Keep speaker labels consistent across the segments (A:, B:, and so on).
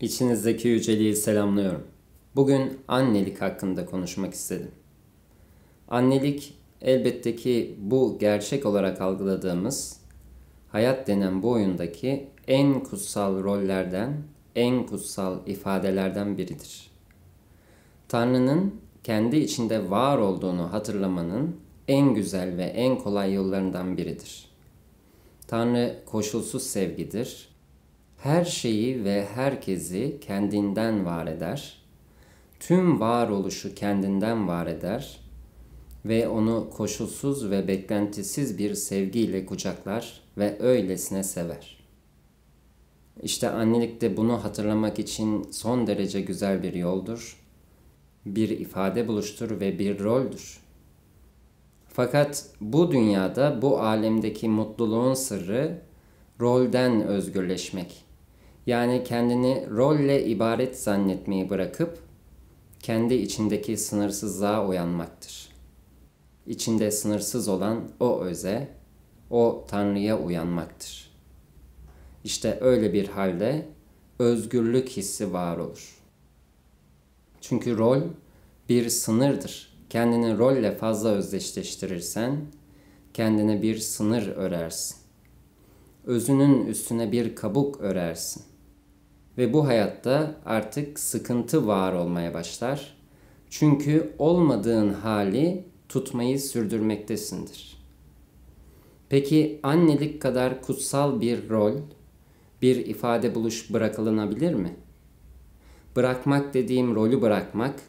A: İçinizdeki yüceliği selamlıyorum. Bugün annelik hakkında konuşmak istedim. Annelik elbette ki bu gerçek olarak algıladığımız hayat denen bu oyundaki en kutsal rollerden, en kutsal ifadelerden biridir. Tanrı'nın kendi içinde var olduğunu hatırlamanın en güzel ve en kolay yollarından biridir. Tanrı koşulsuz sevgidir. Her şeyi ve herkesi kendinden var eder. Tüm varoluşu kendinden var eder ve onu koşulsuz ve beklentisiz bir sevgiyle kucaklar ve öylesine sever. İşte annelik de bunu hatırlamak için son derece güzel bir yoldur, bir ifade buluştur ve bir roldür. Fakat bu dünyada, bu alemdeki mutluluğun sırrı rolden özgürleşmek. Yani kendini rolle ibaret zannetmeyi bırakıp kendi içindeki sınırsızlığa uyanmaktır. İçinde sınırsız olan o öze, o Tanrı'ya uyanmaktır. İşte öyle bir halde özgürlük hissi var olur. Çünkü rol bir sınırdır. Kendini rolle fazla özdeşleştirirsen kendine bir sınır örersin. Özünün üstüne bir kabuk örersin. Ve bu hayatta artık sıkıntı var olmaya başlar. Çünkü olmadığın hali tutmayı sürdürmektesindir. Peki annelik kadar kutsal bir rol, bir ifade buluş bırakılınabilir mi? Bırakmak dediğim rolü bırakmak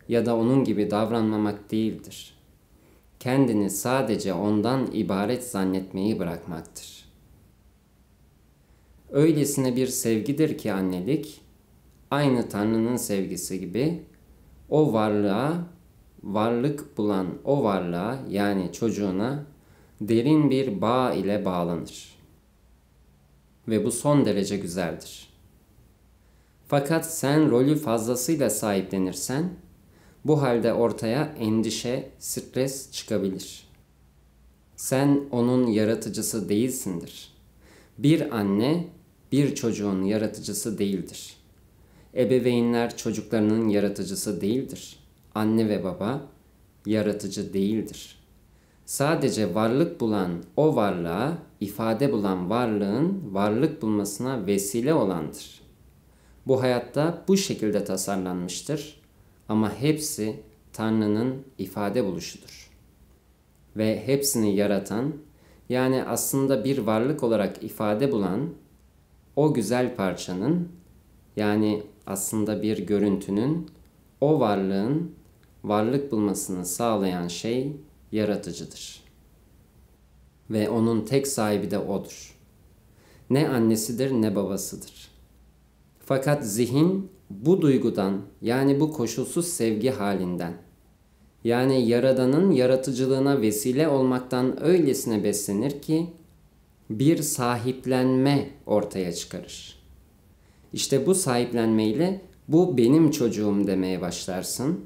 A: ya da onun gibi davranmamak değildir. Kendini sadece ondan ibaret zannetmeyi bırakmaktır. Öylesine bir sevgidir ki annelik, aynı Tanrı'nın sevgisi gibi o varlığa, varlık bulan o varlığa yani çocuğuna derin bir bağ ile bağlanır. Ve bu son derece güzeldir. Fakat sen rolü fazlasıyla sahiplenirsen, bu halde ortaya endişe, stres çıkabilir. Sen onun yaratıcısı değilsindir. Bir anne, bir çocuğun yaratıcısı değildir. Ebeveynler çocuklarının yaratıcısı değildir. Anne ve baba yaratıcı değildir. Sadece varlık bulan o varlığa, ifade bulan varlığın varlık bulmasına vesile olandır. Bu hayatta bu şekilde tasarlanmıştır ama hepsi Tanrı'nın ifade buluşudur. Ve hepsini yaratan, yani aslında bir varlık olarak ifade bulan o güzel parçanın, yani aslında bir görüntünün, o varlığın varlık bulmasını sağlayan şey yaratıcıdır. Ve onun tek sahibi de odur. Ne annesidir ne babasıdır. Fakat zihin bu duygudan, yani bu koşulsuz sevgi halinden, yani Yaradan'ın yaratıcılığına vesile olmaktan öylesine beslenir ki bir sahiplenme ortaya çıkarır. İşte bu sahiplenmeyle bu benim çocuğum demeye başlarsın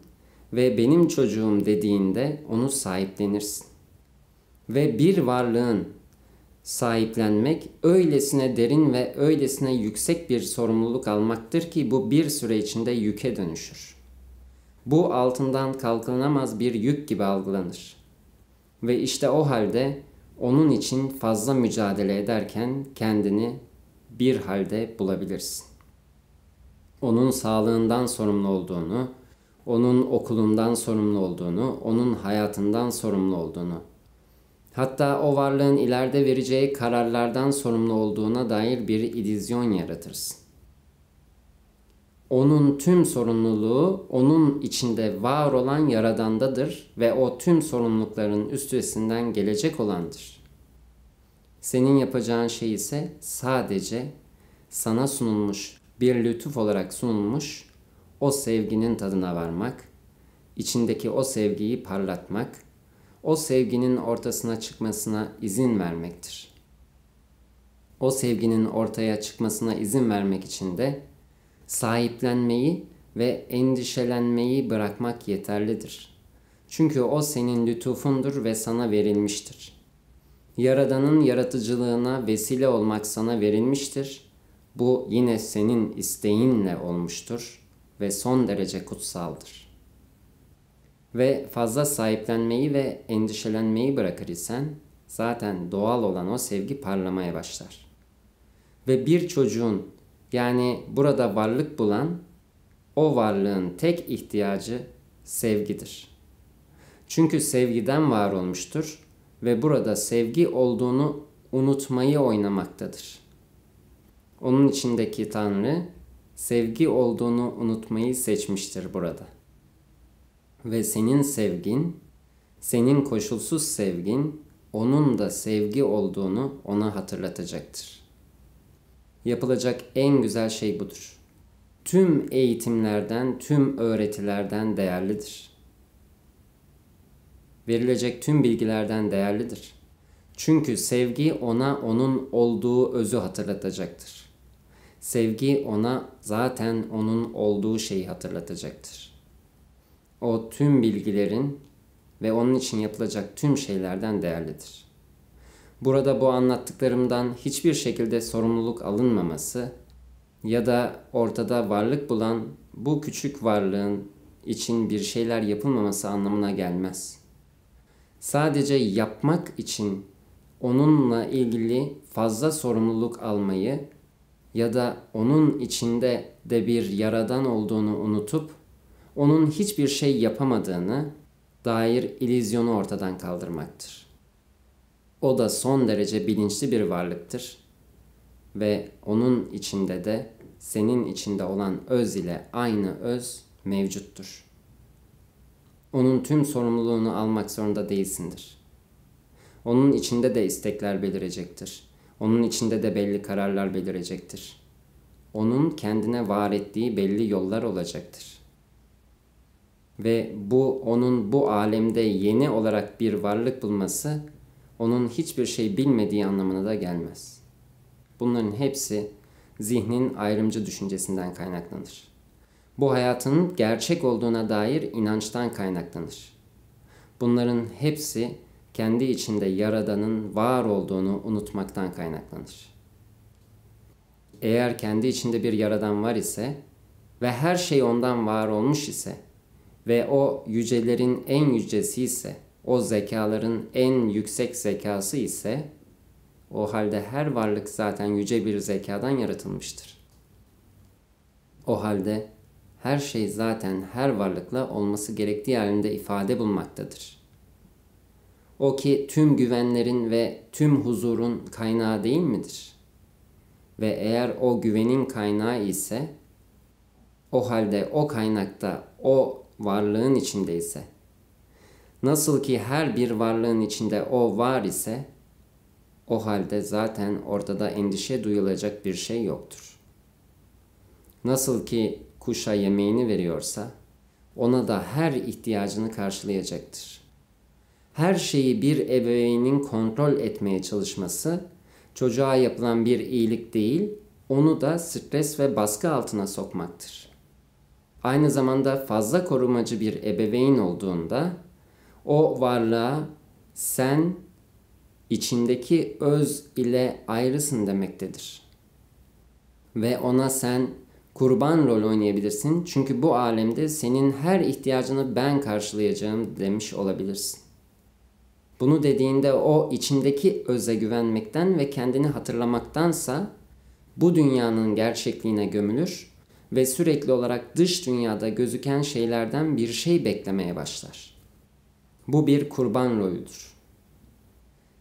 A: ve benim çocuğum dediğinde onu sahiplenirsin. Ve bir varlığın sahiplenmek öylesine derin ve öylesine yüksek bir sorumluluk almaktır ki bu bir süre içinde yüke dönüşür. Bu altından kalkınamaz bir yük gibi algılanır. Ve işte o halde onun için fazla mücadele ederken kendini bir halde bulabilirsin. Onun sağlığından sorumlu olduğunu, onun okulundan sorumlu olduğunu, onun hayatından sorumlu olduğunu, hatta o varlığın ileride vereceği kararlardan sorumlu olduğuna dair bir illüzyon yaratırsın. Onun tüm sorumluluğu onun içinde var olan Yaradan'dadır ve o tüm sorumlulukların üstesinden gelecek olandır. Senin yapacağın şey ise sadece sana sunulmuş, bir lütuf olarak sunulmuş o sevginin tadına varmak, içindeki o sevgiyi parlatmak, o sevginin ortasına çıkmasına izin vermektir. O sevginin ortaya çıkmasına izin vermek için de sahiplenmeyi ve endişelenmeyi bırakmak yeterlidir. Çünkü o senin lütufundur ve sana verilmiştir. Yaradan'ın yaratıcılığına vesile olmak sana verilmiştir. Bu yine senin isteğinle olmuştur ve son derece kutsaldır. Ve fazla sahiplenmeyi ve endişelenmeyi bırakır isen zaten doğal olan o sevgi parlamaya başlar. Ve bir çocuğun, yani burada varlık bulan o varlığın tek ihtiyacı sevgidir. Çünkü sevgiden var olmuştur ve burada sevgi olduğunu unutmayı oynamaktadır. Onun içindeki Tanrı sevgi olduğunu unutmayı seçmiştir burada. Ve senin sevgin, senin koşulsuz sevgin, onun da sevgi olduğunu ona hatırlatacaktır. Yapılacak en güzel şey budur. Tüm eğitimlerden, tüm öğretilerden değerlidir. Verilecek tüm bilgilerden değerlidir. Çünkü sevgi ona onun olduğu özü hatırlatacaktır. Sevgi ona zaten onun olduğu şeyi hatırlatacaktır. O tüm bilgilerin ve onun için yapılacak tüm şeylerden değerlidir. Burada bu anlattıklarımdan hiçbir şekilde sorumluluk alınmaması ya da ortada varlık bulan bu küçük varlığın için bir şeyler yapılmaması anlamına gelmez. Sadece yapmak için onunla ilgili fazla sorumluluk almayı ya da onun içinde de bir yaradan olduğunu unutup onun hiçbir şey yapamadığını dair illüzyonu ortadan kaldırmaktır. O da son derece bilinçli bir varlıktır ve onun içinde de senin içinde olan öz ile aynı öz mevcuttur. Onun tüm sorumluluğunu almak zorunda değilsindir. Onun içinde de istekler belirecektir. Onun içinde de belli kararlar belirecektir. Onun kendine var ettiği belli yollar olacaktır. Ve bu onun bu alemde yeni olarak bir varlık bulması onun hiçbir şey bilmediği anlamına da gelmez. Bunların hepsi zihnin ayrımcı düşüncesinden kaynaklanır. Bu hayatın gerçek olduğuna dair inançtan kaynaklanır. Bunların hepsi kendi içinde Yaradan'ın var olduğunu unutmaktan kaynaklanır. Eğer kendi içinde bir Yaradan var ise ve her şey ondan var olmuş ise ve o yücelerin en yücesi ise, o zekaların en yüksek zekası ise, o halde her varlık zaten yüce bir zekadan yaratılmıştır. O halde her şey zaten her varlıkla olması gerektiği halinde ifade bulmaktadır. O ki tüm güvenlerin ve tüm huzurun kaynağı değil midir? Ve eğer o güvenin kaynağı ise, o halde o kaynakta o varlığın içindeyse, nasıl ki her bir varlığın içinde o var ise, o halde zaten ortada endişe duyulacak bir şey yoktur. Nasıl ki kuşa yemeğini veriyorsa, ona da her ihtiyacını karşılayacaktır. Her şeyi bir ebeveynin kontrol etmeye çalışması, çocuğa yapılan bir iyilik değil, onu da stres ve baskı altına sokmaktır. Aynı zamanda fazla korumacı bir ebeveyn olduğunda, o varlığa sen içindeki öz ile ayrısın demektedir. Ve ona sen kurban rol oynayabilirsin çünkü bu alemde senin her ihtiyacını ben karşılayacağım demiş olabilirsin. Bunu dediğinde o içindeki öze güvenmekten ve kendini hatırlamaktansa bu dünyanın gerçekliğine gömülür ve sürekli olarak dış dünyada gözüken şeylerden bir şey beklemeye başlar. Bu bir kurban rolüdür.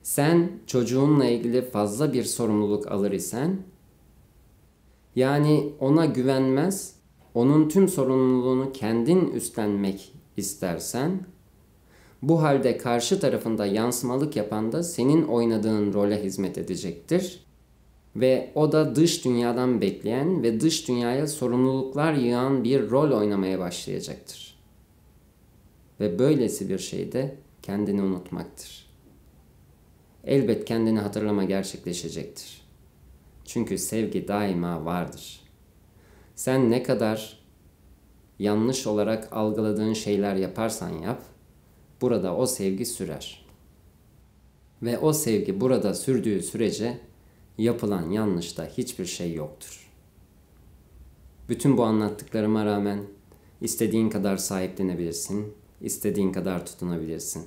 A: Sen çocuğunla ilgili fazla bir sorumluluk alır isen, yani ona güvenmez, onun tüm sorumluluğunu kendin üstlenmek istersen, bu halde karşı tarafında yansımalık yapan da senin oynadığın role hizmet edecektir. Ve o da dış dünyadan bekleyen ve dış dünyaya sorumluluklar yığan bir rol oynamaya başlayacaktır. Ve böylesi bir şey de kendini unutmaktır. Elbet kendini hatırlama gerçekleşecektir. Çünkü sevgi daima vardır. Sen ne kadar yanlış olarak algıladığın şeyler yaparsan yap, burada o sevgi sürer. Ve o sevgi burada sürdüğü sürece yapılan yanlışta hiçbir şey yoktur. Bütün bu anlattıklarıma rağmen istediğin kadar sahiplenebilirsin, istediğin kadar tutunabilirsin.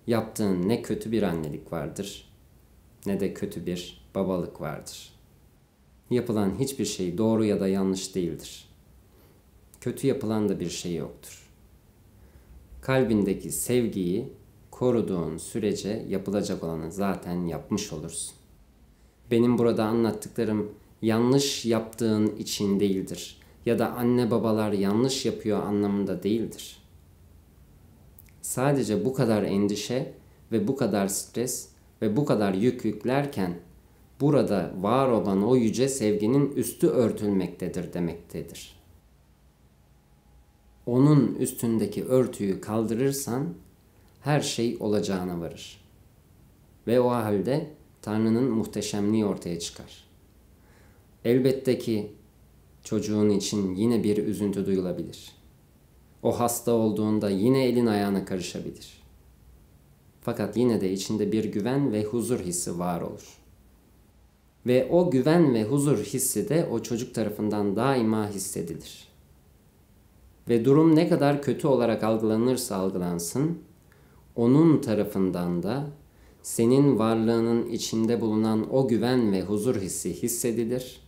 A: Yaptığın ne kötü bir annelik vardır, ne de kötü bir babalık vardır. Yapılan hiçbir şey doğru ya da yanlış değildir. Kötü yapılan da bir şey yoktur. Kalbindeki sevgiyi koruduğun sürece yapılacak olanı zaten yapmış olursun. Benim burada anlattıklarım yanlış yaptığın için değildir ya da anne babalar yanlış yapıyor anlamında değildir. Sadece bu kadar endişe ve bu kadar stres ve bu kadar yük yüklerken burada var olan o yüce sevginin üstü örtülmektedir demektedir. Onun üstündeki örtüyü kaldırırsan her şey olacağına varır. Ve o halde Tanrı'nın muhteşemliği ortaya çıkar. Elbette ki çocuğun için yine bir üzüntü duyulabilir. O hasta olduğunda yine elin ayağına karışabilir. Fakat yine de içinde bir güven ve huzur hissi var olur. Ve o güven ve huzur hissi de o çocuk tarafından daima hissedilir. Ve durum ne kadar kötü olarak algılanırsa algılansın, onun tarafından da senin varlığının içinde bulunan o güven ve huzur hissi hissedilir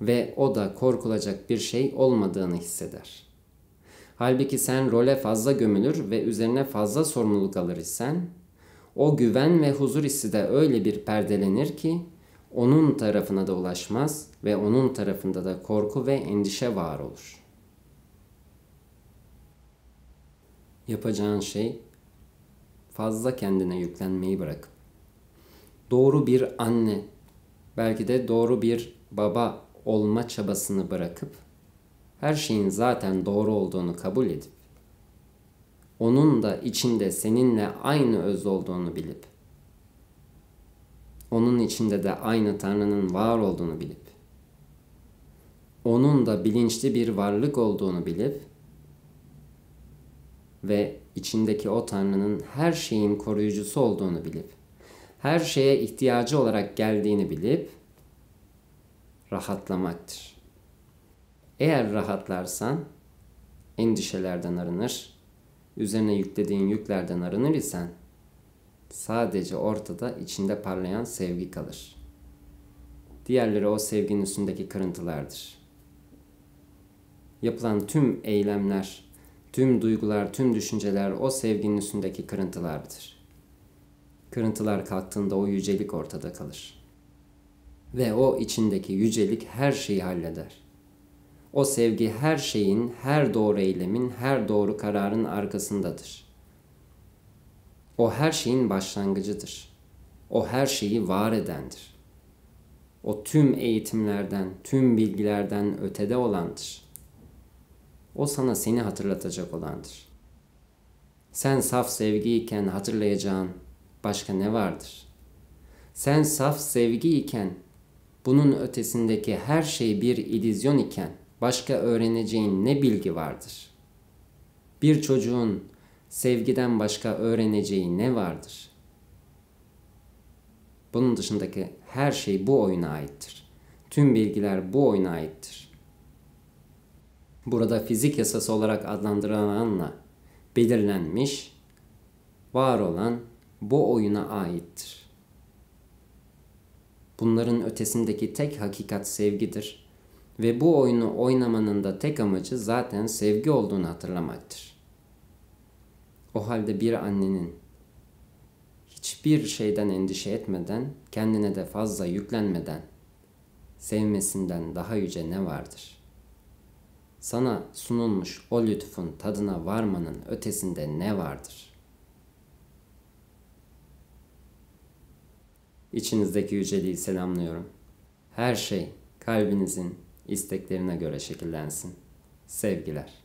A: ve o da korkulacak bir şey olmadığını hisseder. Halbuki sen role fazla gömülür ve üzerine fazla sorumluluk alır isen, o güven ve huzur hissi de öyle bir perdelenir ki onun tarafına da ulaşmaz ve onun tarafında da korku ve endişe var olur. Yapacağın şey fazla kendine yüklenmeyi bırakıp doğru bir anne, belki de doğru bir baba olma çabasını bırakıp her şeyin zaten doğru olduğunu kabul edip onun da içinde seninle aynı öz olduğunu bilip onun içinde de aynı Tanrı'nın var olduğunu bilip onun da bilinçli bir varlık olduğunu bilip ve içindeki o Tanrı'nın her şeyin koruyucusu olduğunu bilip her şeye ihtiyacı olarak geldiğini bilip rahatlamaktır. Eğer rahatlarsan endişelerden arınır, üzerine yüklediğin yüklerden arınır isen sadece ortada içinde parlayan sevgi kalır. Diğerleri o sevginin üstündeki kırıntılardır. Yapılan tüm eylemler, tüm duygular, tüm düşünceler o sevginin üstündeki kırıntılardır. Kırıntılar kalktığında o yücelik ortada kalır. Ve o içindeki yücelik her şeyi halleder. O sevgi her şeyin, her doğru eylemin, her doğru kararın arkasındadır. O her şeyin başlangıcıdır. O her şeyi var edendir. O tüm eğitimlerden, tüm bilgilerden ötede olandır. O sana seni hatırlatacak olandır. Sen saf sevgiyken hatırlayacağın başka ne vardır? Sen saf sevgiyken bunun ötesindeki her şey bir illüzyon iken başka öğreneceğin ne bilgi vardır? Bir çocuğun sevgiden başka öğreneceği ne vardır? Bunun dışındaki her şey bu oyuna aittir. Tüm bilgiler bu oyuna aittir. Burada fizik yasası olarak adlandırılanla belirlenmiş, var olan bu oyuna aittir. Bunların ötesindeki tek hakikat sevgidir ve bu oyunu oynamanın da tek amacı zaten sevgi olduğunu hatırlamaktır. O halde bir annenin hiçbir şeyden endişe etmeden, kendine de fazla yüklenmeden sevmesinden daha yüce ne vardır? Sana sunulmuş o lütfun tadına varmanın ötesinde ne vardır? İçinizdeki yüceliği selamlıyorum. Her şey kalbinizin isteklerine göre şekillensin. Sevgiler.